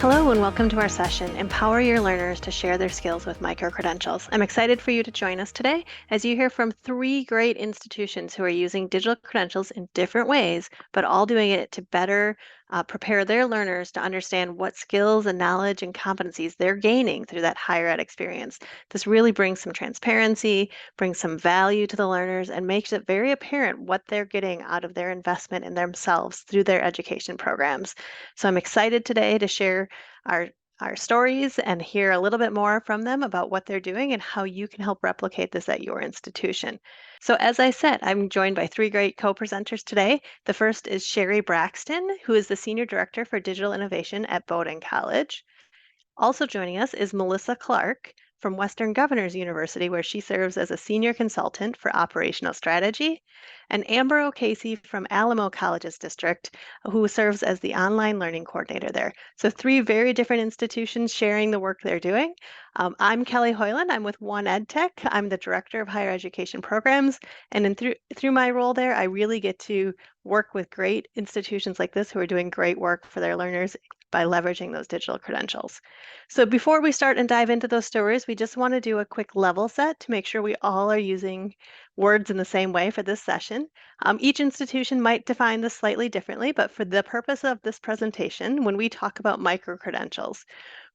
Hello and welcome to our session, Empower Your Learners to Share Their Skills with Microcredentials. I'm excited for you to join us today as you hear from three great institutions who are using digital credentials in different ways, but all doing it to better prepare their learners to understand what skills and knowledge and competencies they're gaining through that higher ed experience. This really brings some transparency, brings some value to the learners, and makes it very apparent what they're getting out of their investment in themselves through their education programs. So I'm excited today to share our our stories and hear a little bit more from them about what they're doing and how you can help replicate this at your institution. So as I said, I'm joined by three great co-presenters today. The first is Sherri Braxton, who is the Senior Director for Digital Innovation at Bowdoin College. Also joining us is Melissa Clark from Western Governors University, where she serves as a senior consultant for operational strategy, and Amber O'Casey from Alamo College's district, who serves as the online learning coordinator there. So three very different institutions sharing the work they're doing. I'm Kelly Hoyland. I'm with One EdTech. I'm the Director of Higher Education Programs, and through my role there, I really get to work with great institutions like this who are doing great work for their learners by leveraging those digital credentials. So before we start and dive into those stories, we just want to do a quick level set to make sure we all are using words in the same way for this session. Each institution might define this slightly differently, but for the purpose of this presentation, when we talk about micro-credentials,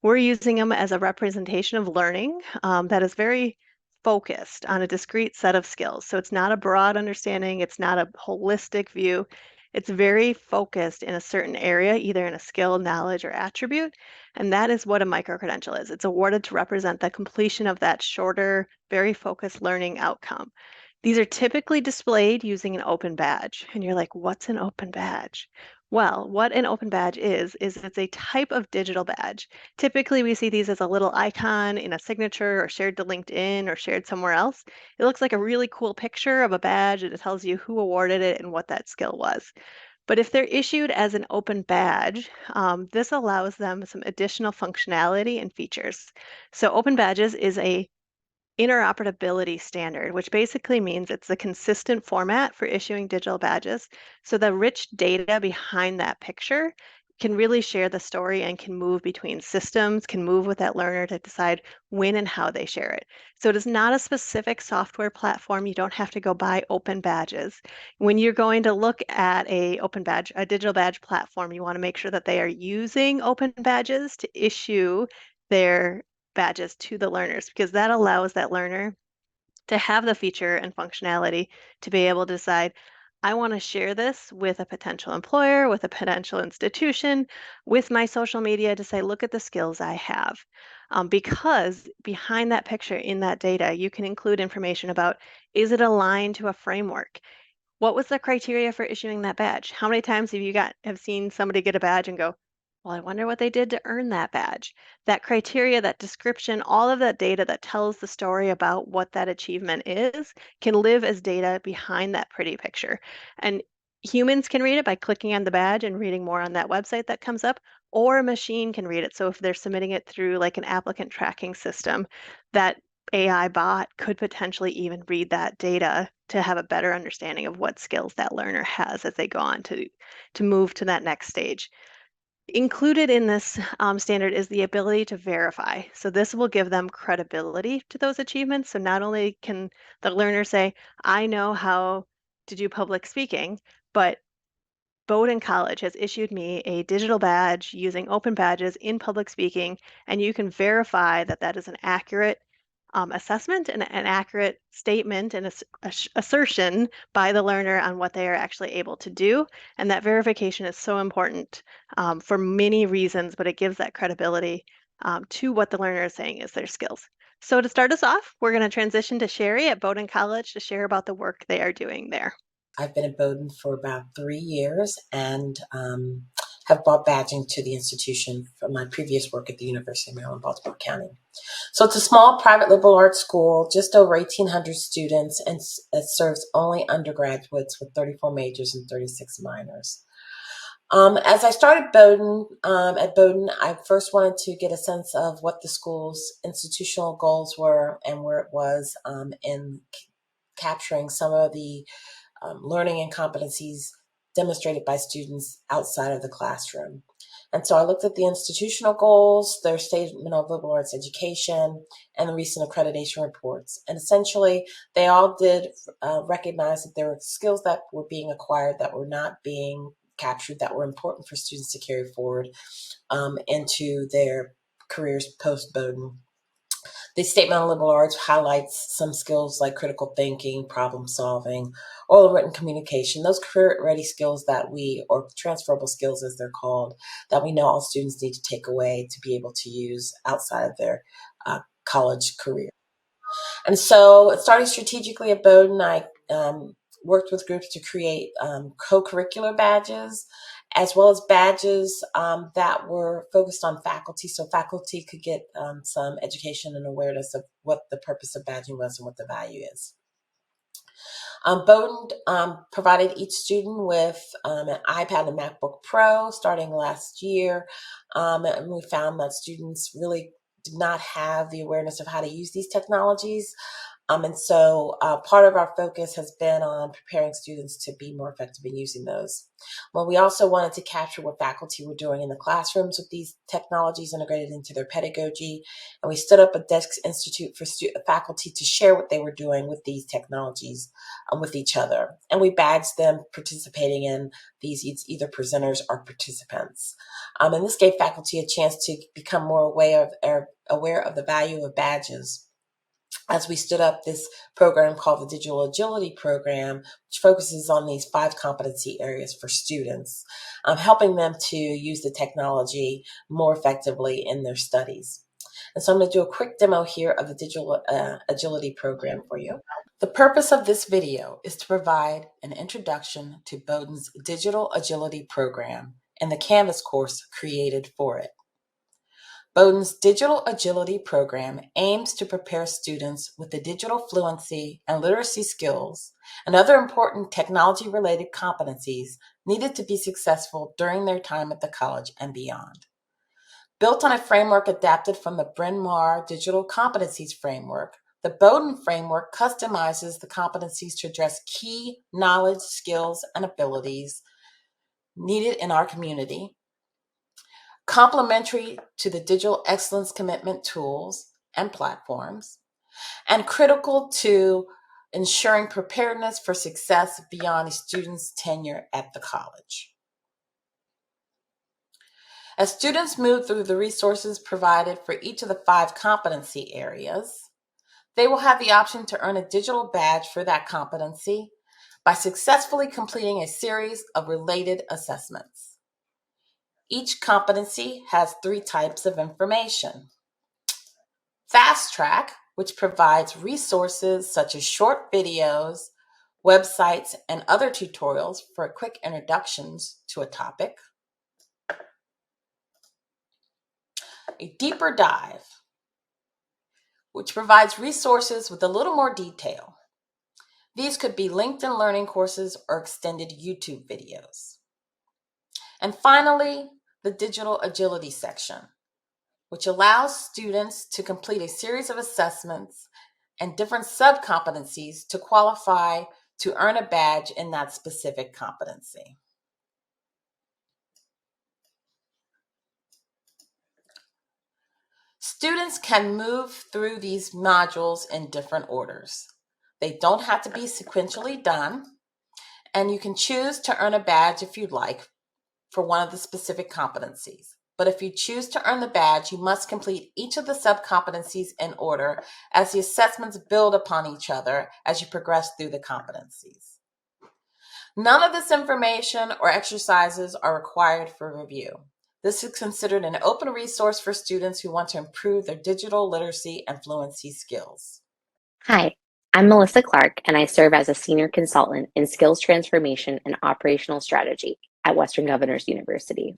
we're using them as a representation of learning that is very focused on a discrete set of skills. So it's not a broad understanding, it's not a holistic view. It's very focused in a certain area, either in a skill, knowledge, or attribute. And that is what a micro-credential is. It's awarded to represent the completion of that shorter, very focused learning outcome. These are typically displayed using an open badge. And you're like, what's an open badge? Well, what an open badge is it's a type of digital badge. Typically, we see these as a little icon in a signature or shared to LinkedIn or shared somewhere else. It looks like a really cool picture of a badge and it tells you who awarded it and what that skill was. But if they're issued as an open badge, this allows them some additional functionality and features. So open badges is a interoperability standard, which basically means it's a consistent format for issuing digital badges. So the rich data behind that picture can really share the story and can move between systems, can move with that learner to decide when and how they share it. So it is not a specific software platform. You don't have to go buy open badges. When you're going to look at a open badge, a digital badge platform, you want to make sure that they are using open badges to issue their badges to the learners because that allows that learner to have the feature and functionality to be able to decide, I want to share this with a potential employer, with a potential institution, with my social media to say, look at the skills I have. Because behind that picture in that data, you can include information about, is it aligned to a framework? What was the criteria for issuing that badge? How many times have seen somebody get a badge and go, well, I wonder what they did to earn that badge? That criteria, that description, all of that data that tells the story about what that achievement is can live as data behind that pretty picture. And humans can read it by clicking on the badge and reading more on that website that comes up, or a machine can read it. So if they're submitting it through like an applicant tracking system, that AI bot could potentially even read that data to have a better understanding of what skills that learner has as they go on to move to that next stage. Included in this standard is the ability to verify. So this will give them credibility to those achievements. So not only can the learner say, I know how to do public speaking, but Bowdoin College has issued me a digital badge using open badges in public speaking, and you can verify that that is an accurate assessment and an accurate statement and assertion by the learner on what they are actually able to do. And that verification is so important for many reasons, but it gives that credibility to what the learner is saying is their skills. So to start us off, we're going to transition to Sherri at Bowdoin College to share about the work they are doing there. I've been at Bowdoin for about 3 years and have brought badging to the institution from my previous work at the University of Maryland, Baltimore County. So it's a small private liberal arts school, just over 1,800 students, and it serves only undergraduates with 34 majors and 36 minors. As I started at Bowdoin, I first wanted to get a sense of what the school's institutional goals were and where it was in capturing some of the learning and competencies demonstrated by students outside of the classroom. And so I looked at the institutional goals, their statement of liberal arts education, and the recent accreditation reports. And essentially, they all did recognize that there were skills that were being acquired that were not being captured, that were important for students to carry forward into their careers post-Bowdoin. The statement on liberal arts highlights some skills like critical thinking, problem solving, oral written communication, those career-ready skills that or transferable skills as they're called, that we know all students need to take away to be able to use outside of their college career. And so starting strategically at Bowdoin, I worked with groups to create co-curricular badges, as well as badges that were focused on faculty, so faculty could get some education and awareness of what the purpose of badging was and what the value is. Bowdoin provided each student with an iPad and MacBook Pro starting last year, and we found that students really did not have the awareness of how to use these technologies. And so part of our focus has been on preparing students to be more effective in using those. Well, we also wanted to capture what faculty were doing in the classrooms with these technologies integrated into their pedagogy. And we stood up a desk institute for faculty to share what they were doing with these technologies with each other. And we badged them participating in these either presenters or participants. And this gave faculty a chance to become more aware of the value of badges, as we stood up this program called the Digital Agility Program, which focuses on these 5 competency areas for students, helping them to use the technology more effectively in their studies. And so I'm going to do a quick demo here of the Digital Agility Program for you. The purpose of this video is to provide an introduction to Bowdoin's Digital Agility Program and the Canvas course created for it. Bowdoin's Digital Agility Program aims to prepare students with the digital fluency and literacy skills and other important technology-related competencies needed to be successful during their time at the college and beyond. Built on a framework adapted from the Bryn Mawr Digital Competencies Framework, the Bowdoin framework customizes the competencies to address key knowledge, skills, and abilities needed in our community, complementary to the digital excellence commitment tools and platforms, and critical to ensuring preparedness for success beyond a student's tenure at the college. As students move through the resources provided for each of the 5 competency areas, they will have the option to earn a digital badge for that competency by successfully completing a series of related assessments. Each competency has 3 types of information. Fast Track, which provides resources such as short videos, websites, and other tutorials for quick introductions to a topic. A Deeper Dive, which provides resources with a little more detail. These could be LinkedIn Learning courses or extended YouTube videos. And finally, the Digital Agility section, which allows students to complete a series of assessments and different sub-competencies to qualify to earn a badge in that specific competency. Students can move through these modules in different orders. They don't have to be sequentially done, and you can choose to earn a badge if you'd like for one of the specific competencies. But if you choose to earn the badge, you must complete each of the sub-competencies in order as the assessments build upon each other as you progress through the competencies. None of this information or exercises are required for review. This is considered an open resource for students who want to improve their digital literacy and fluency skills. Hi, I'm Melissa Clark, and I serve as a senior consultant in skills transformation and operational strategy at Western Governors University.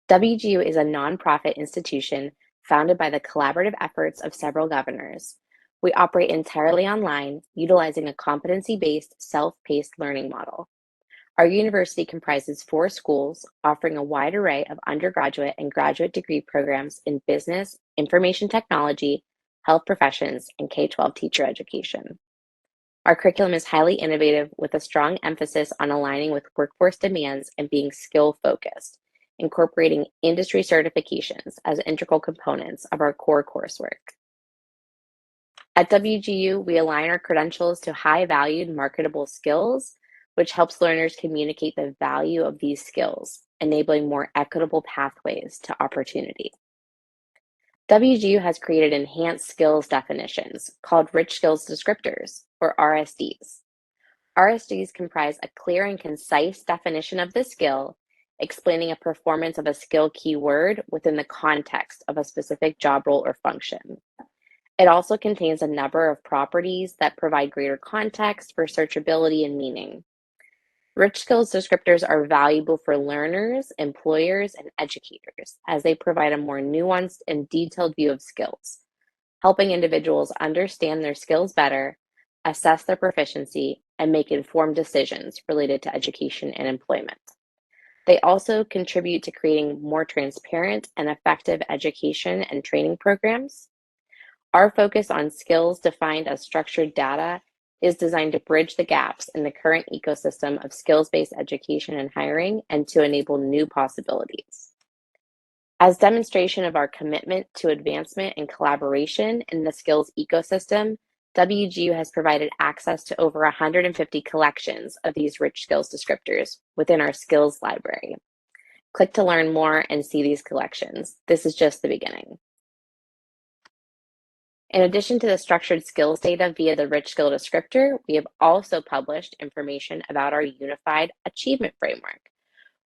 WGU is a nonprofit institution founded by the collaborative efforts of several governors. We operate entirely online, utilizing a competency-based, self-paced learning model. Our university comprises 4 schools, offering a wide array of undergraduate and graduate degree programs in business, information technology, health professions, and K-12 teacher education. Our curriculum is highly innovative with a strong emphasis on aligning with workforce demands and being skill-focused, incorporating industry certifications as integral components of our core coursework. At WGU, we align our credentials to high-valued marketable skills, which helps learners communicate the value of these skills, enabling more equitable pathways to opportunity. WGU has created enhanced skills definitions called Rich Skills Descriptors, or RSDs. RSDs comprise a clear and concise definition of the skill, explaining a performance of a skill keyword within the context of a specific job role or function. It also contains a number of properties that provide greater context for searchability and meaning. Rich skills descriptors are valuable for learners, employers, and educators as they provide a more nuanced and detailed view of skills, helping individuals understand their skills better, assess their proficiency, and make informed decisions related to education and employment. They also contribute to creating more transparent and effective education and training programs. Our focus on skills defined as structured data is designed to bridge the gaps in the current ecosystem of skills-based education and hiring and to enable new possibilities. As demonstration of our commitment to advancement and collaboration in the skills ecosystem, WGU has provided access to over 150 collections of these rich skills descriptors within our skills library. Click to learn more and see these collections. This is just the beginning. In addition to the structured skills data via the Rich Skill Descriptor, we have also published information about our Unified Achievement Framework,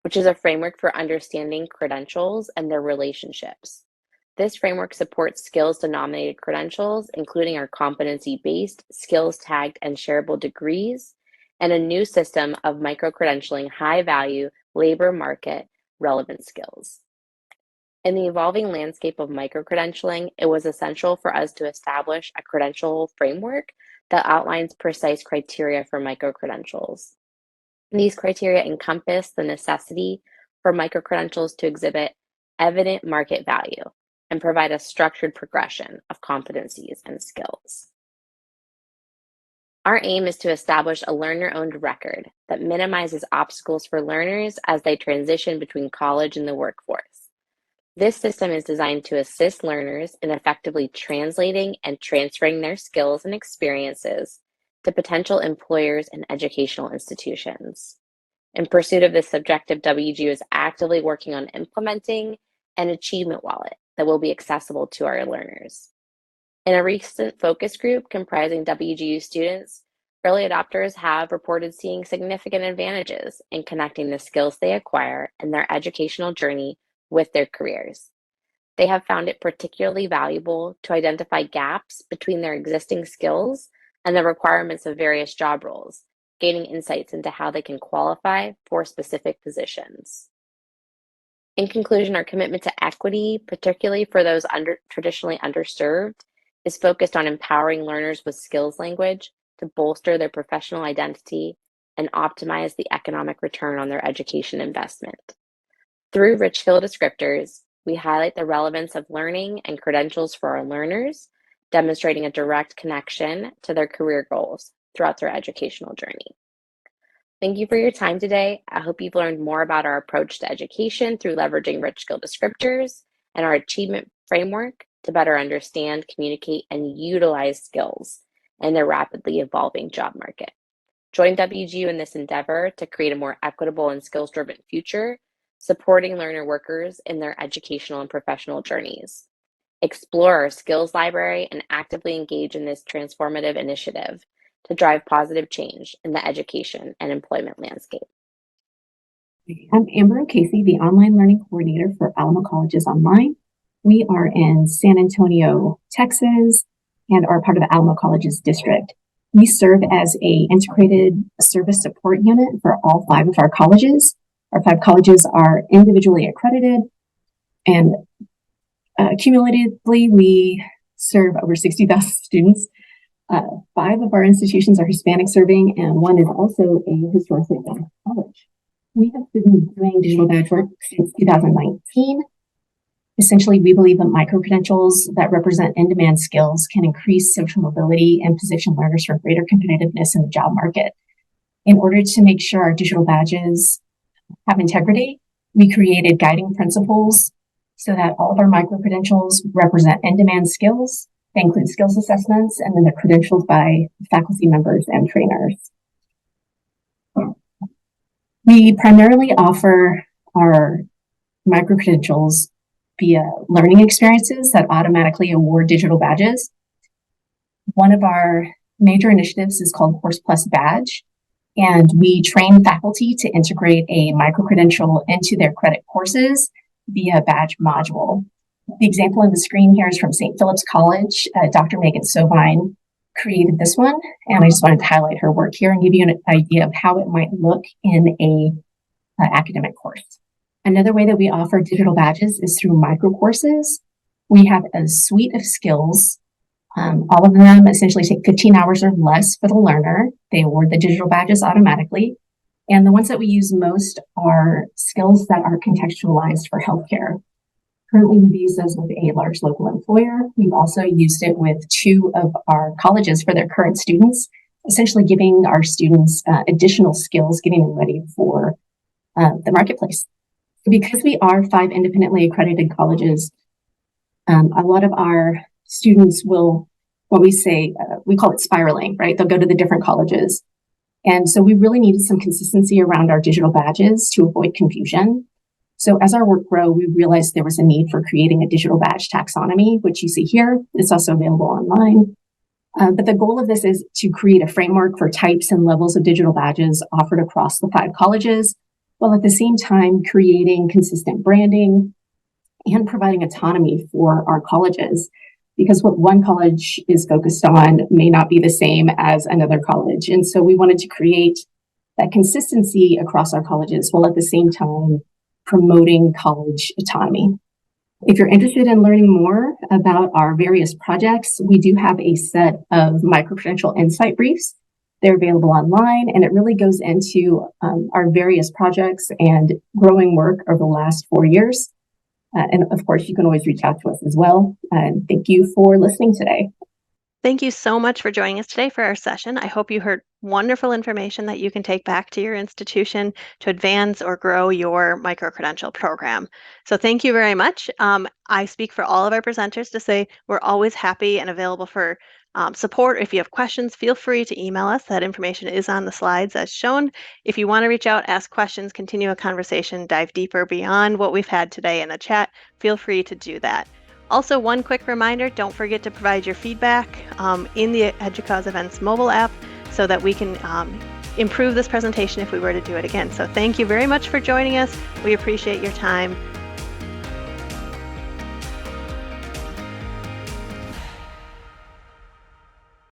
which is a framework for understanding credentials and their relationships. This framework supports skills-denominated credentials, including our competency-based, skills-tagged, and shareable degrees, and a new system of micro-credentialing high-value labor market relevant skills. In the evolving landscape of microcredentialing, it was essential for us to establish a credential framework that outlines precise criteria for microcredentials. These criteria encompass the necessity for microcredentials to exhibit evident market value and provide a structured progression of competencies and skills. Our aim is to establish a learner-owned record that minimizes obstacles for learners as they transition between college and the workforce. This system is designed to assist learners in effectively translating and transferring their skills and experiences to potential employers and educational institutions. In pursuit of this objective, WGU is actively working on implementing an achievement wallet that will be accessible to our learners. In a recent focus group comprising WGU students, early adopters have reported seeing significant advantages in connecting the skills they acquire in their educational journey with their careers. They have found it particularly valuable to identify gaps between their existing skills and the requirements of various job roles, gaining insights into how they can qualify for specific positions. In conclusion, our commitment to equity, particularly for those traditionally underserved, is focused on empowering learners with skills language to bolster their professional identity and optimize the economic return on their education investment. Through rich skill descriptors, we highlight the relevance of learning and credentials for our learners, demonstrating a direct connection to their career goals throughout their educational journey. Thank you for your time today. I hope you've learned more about our approach to education through leveraging rich skill descriptors and our achievement framework to better understand, communicate, and utilize skills in their rapidly evolving job market. Join WGU in this endeavor to create a more equitable and skills-driven future, supporting learner workers in their educational and professional journeys. Explore our skills library and actively engage in this transformative initiative to drive positive change in the education and employment landscape. I'm Amber O'Casey, the Online Learning Coordinator for Alamo Colleges Online. We are in San Antonio, Texas, and are part of the Alamo Colleges District. We serve as an integrated service support unit for all 5 of our colleges. Our 5 colleges are individually accredited, and cumulatively, we serve over 60,000 students. 5 of our institutions are Hispanic serving, and 1 is also a historically black college. We have been doing digital badge work since 2019. Essentially, we believe that micro-credentials that represent in-demand skills can increase social mobility and position learners for greater competitiveness in the job market. In order to make sure our digital badges have integrity, we created guiding principles so that all of our micro-credentials represent in-demand skills. They include skills assessments, and then they're credentialed by faculty members and trainers. We primarily offer our micro-credentials via learning experiences that automatically award digital badges. One of our major initiatives is called Course Plus Badge, and we train faculty to integrate a micro-credential into their credit courses via badge module. The example on the screen here is from St. Philip's College. Dr. Megan Sovine created this one, and I just wanted to highlight her work here and give you an idea of how it might look in a academic course. Another way that we offer digital badges is through micro courses. We have a suite of skills. All of them essentially take 15 hours or less for the learner. They award the digital badges automatically. And the ones that we use most are skills that are contextualized for healthcare. Currently, we've used those with a large local employer. We've also used it with 2 of our colleges for their current students, essentially giving our students additional skills, getting them ready for the marketplace. Because we are 5 independently accredited colleges, a lot of our students will, what we say, we call it spiraling, right? They'll go to the different colleges. And so we really needed some consistency around our digital badges to avoid confusion. So as our work grew, we realized there was a need for creating a digital badge taxonomy, which you see here. It's also available online. But the goal of this is to create a framework for types and levels of digital badges offered across the 5 colleges, while at the same time creating consistent branding and providing autonomy for our colleges. Because what one college is focused on may not be the same as another college. And so we wanted to create that consistency across our colleges while at the same time promoting college autonomy. If you're interested in learning more about our various projects, we do have a set of micro-credential insight briefs. They're available online, and it really goes into our various projects and growing work over the last 4 years. And of course, you can always reach out to us as well. And thank you for listening today. Thank you so much for joining us today for our session. I hope you heard wonderful information that you can take back to your institution to advance or grow your micro-credential program. So thank you very much. I speak for all of our presenters to say we're always happy and available for support. If you have questions, feel free to email us. That information is on the slides as shown. If you want to reach out, ask questions, continue a conversation, dive deeper beyond what we've had today in the chat, feel free to do that. Also, one quick reminder, don't forget to provide your feedback in the EDUCAUSE Events mobile app so that we can improve this presentation if we were to do it again. So thank you very much for joining us. We appreciate your time.